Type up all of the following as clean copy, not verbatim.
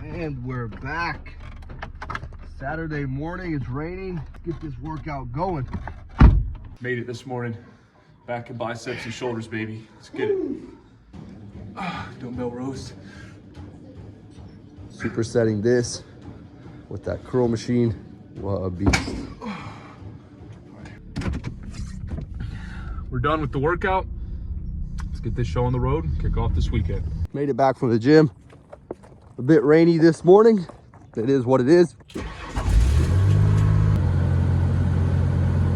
And we're back. Saturday morning, it's raining. Let's get this workout going. Made it this morning. Back and biceps and shoulders, baby. Let's get it. Dumbbell rows. Supersetting this with that curl machine. What a beast. We're done with the workout. Let's get this show on the road and kick off this weekend. Made it back from the gym. A bit rainy this morning. It is what it is.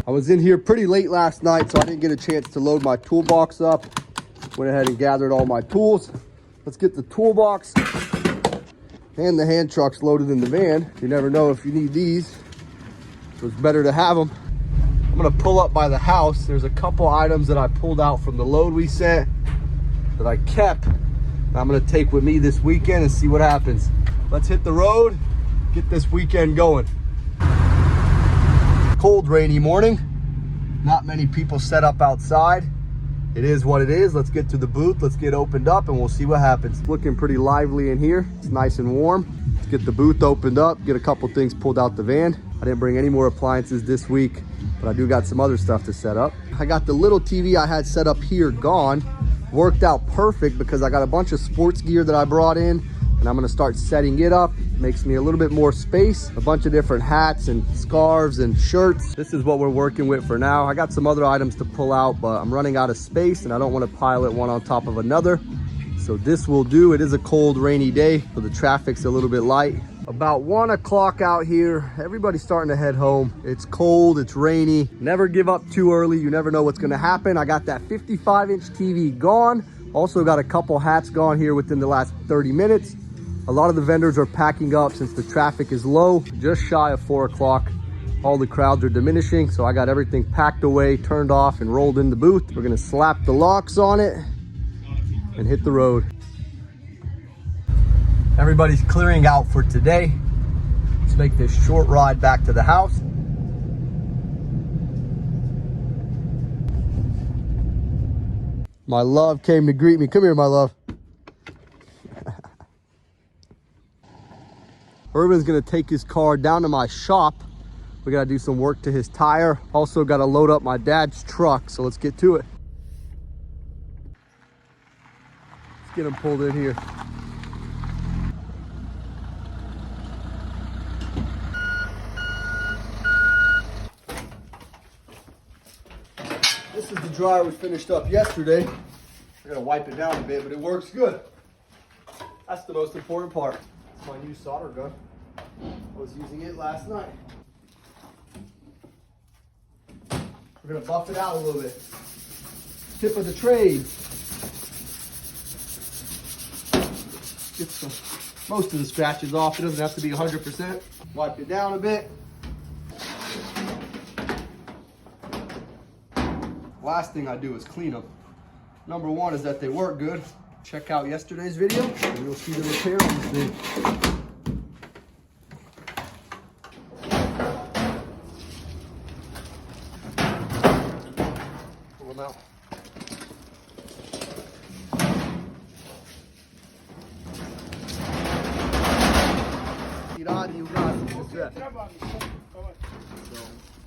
I was in here pretty late last night, so I didn't get a chance to load my toolbox up. Went ahead and gathered all my tools. Let's get the toolbox and the hand trucks loaded in the van. You never know if you need these, so it's better to have them. I'm gonna pull up by the house. There's a couple items that I pulled out from the load we sent that I kept. I'm gonna take with me this weekend and see what happens. Let's hit the road, get this weekend going. Cold, rainy morning. Not many people set up outside. It is what it is. Let's get to the booth. Let's get opened up and we'll see what happens. It's looking pretty lively in here. It's nice and warm. Let's get the booth opened up, get a couple things pulled out the van. I didn't bring any more appliances this week, but I do got some other stuff to set up. I got the little TV I had set up here gone. Worked out perfect because I got a bunch of sports gear that I brought in and I'm gonna start setting it up. Makes me a little bit more space. A bunch of different hats and scarves and shirts. This is what we're working with for now. I got some other items to pull out, but I'm running out of space and I don't want to pile it one on top of another. So this will do. It is a cold, rainy day, so the traffic's a little bit light. About 1 o'clock out here. Everybody's starting to head home. It's cold, it's rainy. Never give up too early. You never know what's gonna happen. I got that 55-inch TV gone. Also got a couple hats gone here within the last 30 minutes. A lot of the vendors are packing up since the traffic is low. Just shy of 4 o'clock. All the crowds are diminishing, so I got everything packed away, turned off, and rolled in the booth. We're gonna slap the locks on it and hit the road. Everybody's clearing out for today. Let's make this short ride back to the house. My love came to greet me. Come here, my love. Urban's gonna take his car down to my shop. We gotta do some work to his tire. Also gotta load up my dad's truck, so let's get to it. Let's get him pulled in here. This is the dryer we finished up yesterday. I gotta wipe it down a bit, but it works good. That's the most important part. It's my new solder gun. I was using it last night. We're gonna buff it out a little bit. Tip of the trade. Get most of the scratches off. It doesn't have to be 100%. Wipe it down a bit. Last thing I do is clean them. Number one is that they work good. Check out yesterday's video and you'll see the repair on this thing. Pull them out.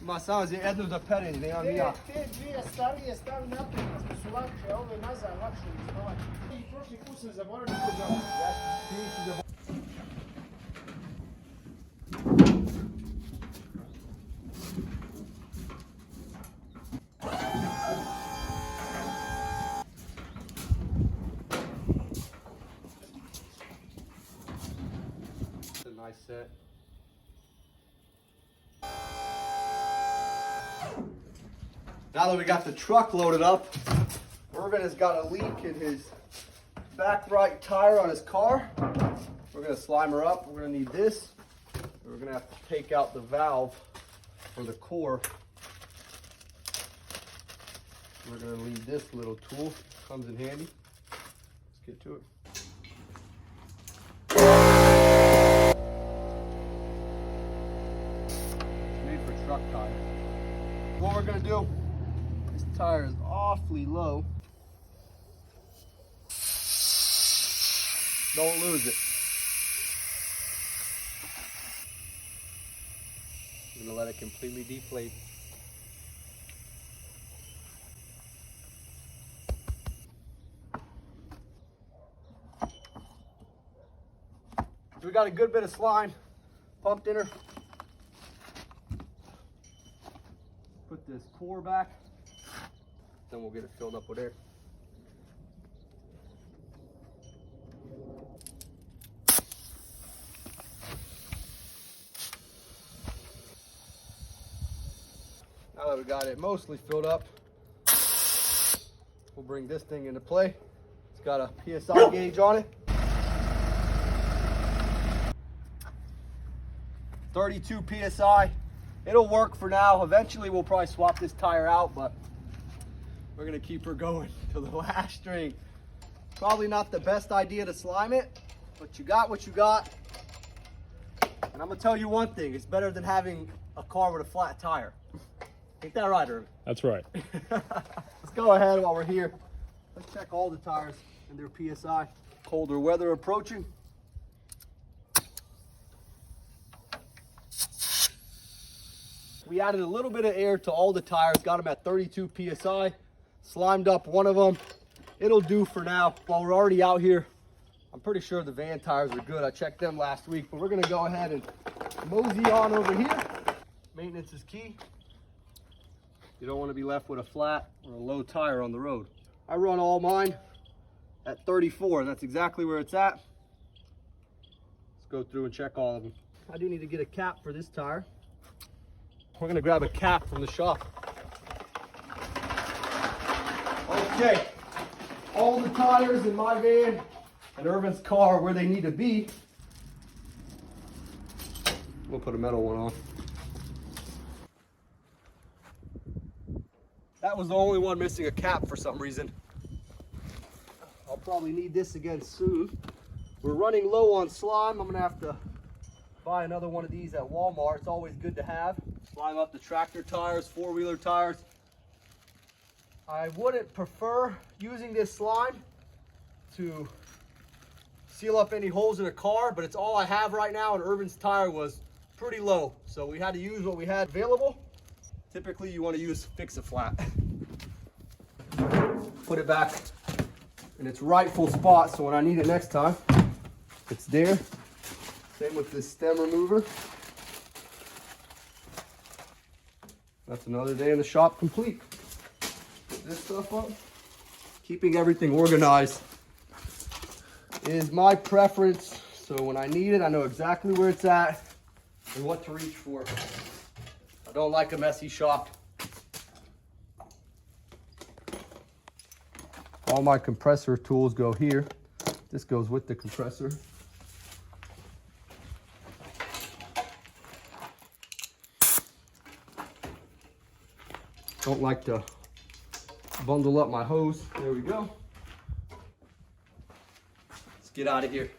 Ma samo jednu da pereni, nemam ni ja. Te dvije starije stavi naprijed, pa su lakše, a ove nazad lakše iznovati. I prošli put sam zaboravio kod doma. Ti si zaboravio. It's a nice set. Now that we got the truck loaded up, Urban has got a leak in his back right tire on his car. We're gonna slime her up. We're gonna need this. We're gonna have to take out the valve for the core. We're gonna need this little tool. Comes in handy. Let's get to it. It's made for truck tire. What we're gonna do, this tire is awfully low. Don't lose it. I'm gonna let it completely deflate. We got a good bit of slime pumped in her. Put this core back, then we'll get it filled up with air. Now that we got it mostly filled up, we'll bring this thing into play. It's got a PSI gauge on it. 32 PSI. It'll work for now. Eventually we'll probably swap this tire out, but we're gonna keep her going till the last string. Probably not the best idea to slime it, but you got what you got. And I'm gonna tell you one thing, it's better than having a car with a flat tire. Ain't that right, Irvin? That's right. Let's go ahead while we're here. Let's check all the tires and their PSI. Colder weather approaching. We added a little bit of air to all the tires, got them at 32 PSI, slimed up one of them. It'll do for now. While we're already out here, I'm pretty sure the van tires are good. I checked them last week, but we're gonna go ahead and mosey on over here. Maintenance is key. You don't want to be left with a flat or a low tire on the road. I run all mine at 34, and that's exactly where it's at. Let's go through and check all of them. I do need to get a cap for this tire. We're gonna grab a cap from the shop. Okay, all the tires in my van and Irvin's car where they need to be. We'll put a metal one on. That was the only one missing a cap for some reason. I'll probably need this again soon. We're running low on slime. I'm gonna have to buy another one of these at Walmart. It's always good to have. Slime up the tractor tires, four-wheeler tires. I wouldn't prefer using this slime to seal up any holes in a car, but it's all I have right now, and Irvin's tire was pretty low, so we had to use what we had available. Typically you want to use Fix-A-Flat. Put it back in its rightful spot, so when I need it next time, it's there. Same with this stem remover. That's another day in the shop complete. Put this stuff up. Keeping everything organized is my preference, so when I need it, I know exactly where it's at and what to reach for. I don't like a messy shop. All my compressor tools go here. This goes with the compressor. Don't like to bundle up my hose. There we go. Let's get out of here.